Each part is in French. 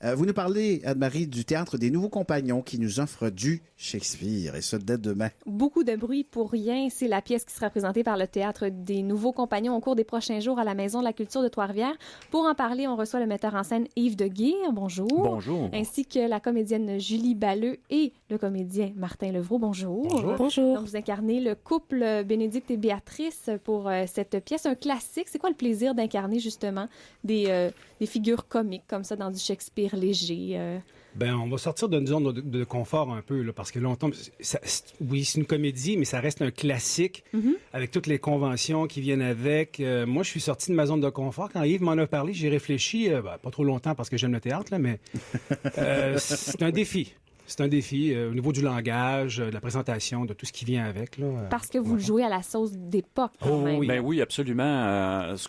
Vous nous parlez, Anne-Marie, du Théâtre des Nouveaux Compagnons qui nous offre du Shakespeare, et ça dès demain. Beaucoup de bruit pour rien, c'est la pièce qui sera présentée par le Théâtre des Nouveaux Compagnons au cours des prochains jours à la Maison de la Culture de Trois-Rivières. Pour en parler, on reçoit le metteur en scène Yves de Guire, bonjour. Bonjour. Ainsi que la comédienne Julie Balleux et le comédien Martin Levrault, bonjour. Bonjour. Bonjour. Donc, vous incarnez le couple Bénédicte et Béatrice pour cette pièce, un classique. C'est quoi le plaisir d'incarner justement des figures comiques comme ça dans du Shakespeare léger? Ben, on va sortir d'une zone de confort un peu, là, parce que longtemps, oui, c'est une comédie, mais ça reste un classique avec toutes les conventions qui viennent avec. Moi, je suis sorti de ma zone de confort. Quand Yves m'en a parlé, j'ai réfléchi, pas trop longtemps parce que j'aime le théâtre, là, mais c'est un défi. C'est un défi au niveau du langage, de la présentation, de tout ce qui vient avec. Là, Parce que vous le jouez à la sauce d'époque, quand même. oui. Ben oui, absolument. Ce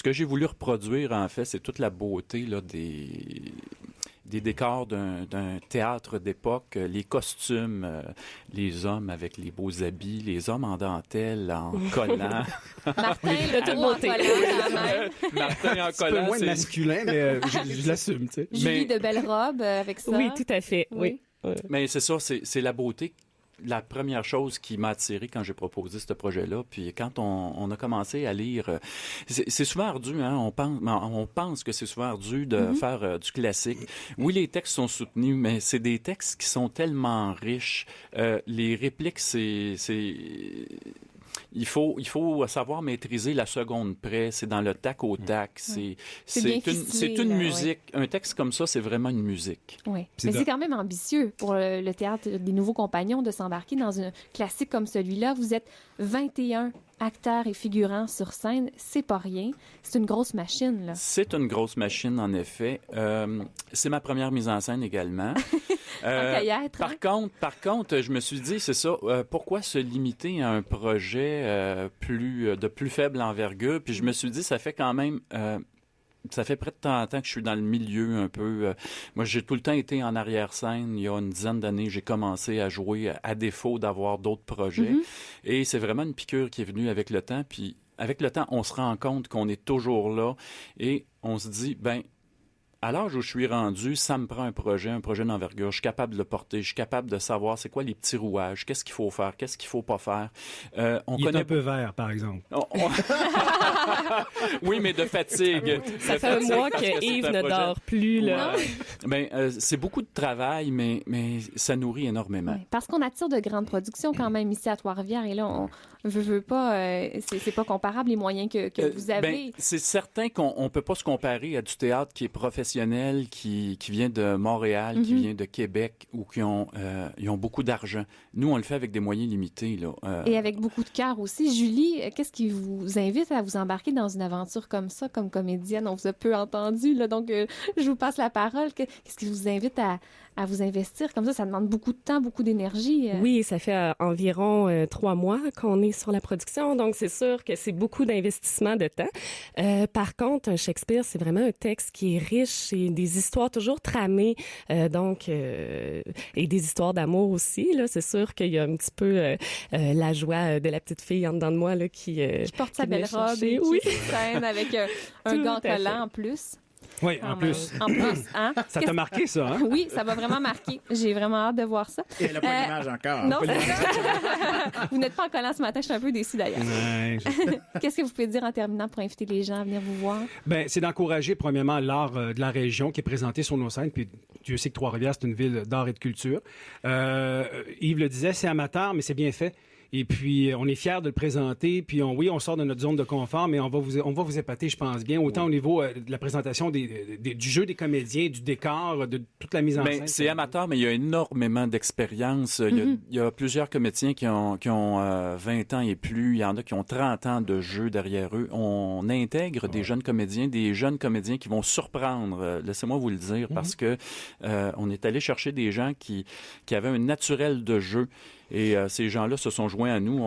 que j'ai voulu reproduire, en fait, c'est toute la beauté là, des décors d'un théâtre d'époque, les costumes, les hommes avec les beaux habits, les hommes en dentelle, en collant. Martin, le tout en collant, quand même. Martin en Un peu collant, moins c'est... masculin, mais je l'assume, tu sais. Julie de belle robe avec ça. Oui, tout à fait. Oui. Mais c'est ça, c'est la beauté. La première chose qui m'a attiré quand j'ai proposé ce projet-là, puis quand on a commencé à lire, c'est souvent ardu, hein. On pense que c'est souvent ardu de faire du classique. Oui, les textes sont soutenus, mais c'est des textes qui sont tellement riches. Les répliques, il faut savoir maîtriser la seconde près. C'est dans le tac au tac. C'est une musique. Un texte comme ça, c'est vraiment une musique. Oui. Mais c'est quand même ambitieux pour le Théâtre des Nouveaux Compagnons de s'embarquer dans un classique comme celui-là. Vous êtes 21 acteurs et figurants sur scène. C'est pas rien. C'est une grosse machine, là. C'est une grosse machine, en effet. C'est ma première mise en scène également. Par contre, je me suis dit, c'est ça, pourquoi se limiter à un projet de plus faible envergure? Puis je me suis dit, ça fait quand même... ça fait près de 30 ans que je suis dans le milieu un peu. Moi, j'ai tout le temps été en arrière-scène. Il y a une dizaine d'années, j'ai commencé à jouer à défaut d'avoir d'autres projets. Et c'est vraiment une piqûre qui est venue avec le temps. Puis avec le temps, on se rend compte qu'on est toujours là et on se dit, à l'âge où je suis rendu, ça me prend un projet d'envergure. Je suis capable de le porter. Je suis capable de savoir c'est quoi les petits rouages, qu'est-ce qu'il faut faire, qu'est-ce qu'il faut pas faire. Il est un peu vert, par exemple. Oui, mais de fatigue. Ça fait un mois que Yves ne dort plus, là. C'est beaucoup de travail, mais ça nourrit énormément. Oui, parce qu'on attire de grandes productions quand même ici à Trois-Rivières. Et là, on veut pas... c'est pas comparable les moyens que vous avez. C'est certain qu'on peut pas se comparer à du théâtre qui est professionnel, qui vient de Montréal, qui vient de Québec, ou ils ont beaucoup d'argent. Nous, on le fait avec des moyens limités, là. Et avec beaucoup de cœur aussi. Julie, qu'est-ce qui vous invite à vous embarquer dans une aventure comme ça, comme comédienne? On vous a peu entendu, là, donc je vous passe la parole. Qu'est-ce qui vous invite à vous investir comme ça? Ça demande beaucoup de temps, beaucoup d'énergie. Oui, ça fait environ 3 mois qu'on est sur la production, donc c'est sûr que c'est beaucoup d'investissement de temps. Par contre, Shakespeare, c'est vraiment un texte qui est riche et des histoires toujours tramées, et des histoires d'amour aussi. Là, c'est sûr qu'il y a un petit peu la joie de la petite fille en dedans de moi là qui porte sa belle robe et qui scène avec un gant collant en plus. Oui, en plus. En plus, hein? Ça t'a marqué, ça, hein? Oui, ça m'a vraiment marqué. J'ai vraiment hâte de voir ça. Et elle n'a pas l'image encore. Non, vous n'êtes pas en collant ce matin, je suis un peu déçue d'ailleurs. Ouais, Qu'est-ce que vous pouvez dire en terminant pour inviter les gens à venir vous voir? C'est d'encourager, premièrement, l'art de la région qui est présenté sur nos scènes. Puis Dieu sait que Trois-Rivières, c'est une ville d'art et de culture. Yves le disait, c'est amateur, mais c'est bien fait. Et puis, on est fiers de le présenter. Puis, on sort de notre zone de confort, mais on va vous épater, je pense bien. Autant au niveau de la présentation du jeu des comédiens, du décor, de toute la mise en scène. C'est amateur, mais il y a énormément d'expérience. Il y a plusieurs comédiens qui ont 20 ans et plus. Il y en a qui ont 30 ans de jeu derrière eux. On intègre des jeunes comédiens qui vont surprendre. Laissez-moi vous le dire, parce que on est allé chercher des gens qui avaient un naturel de jeu. Et ces gens-là se sont joints à nous.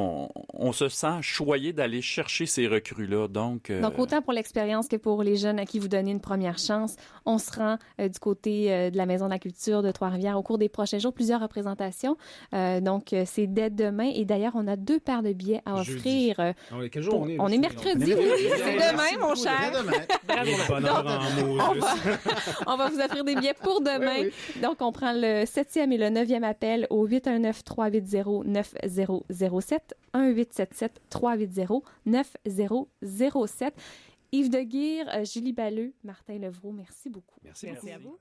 On se sent choyé d'aller chercher ces recrues-là. Donc, autant pour l'expérience que pour les jeunes à qui vous donnez une première chance, on se rend du côté de la Maison de la Culture de Trois-Rivières au cours des prochains jours, plusieurs représentations. Donc, c'est dès demain. Et d'ailleurs, on a 2 paires de billets à offrir. Quel jour on est? On est mercredi. C'est demain, mon cher. On va vous offrir des billets pour demain. Oui. Donc, on prend le 7e et le 9e appel au 819-380-9007. 1-877-380-9007. Yves Deguire, Julie Balleux, Martin Levrault, merci beaucoup. Merci à vous.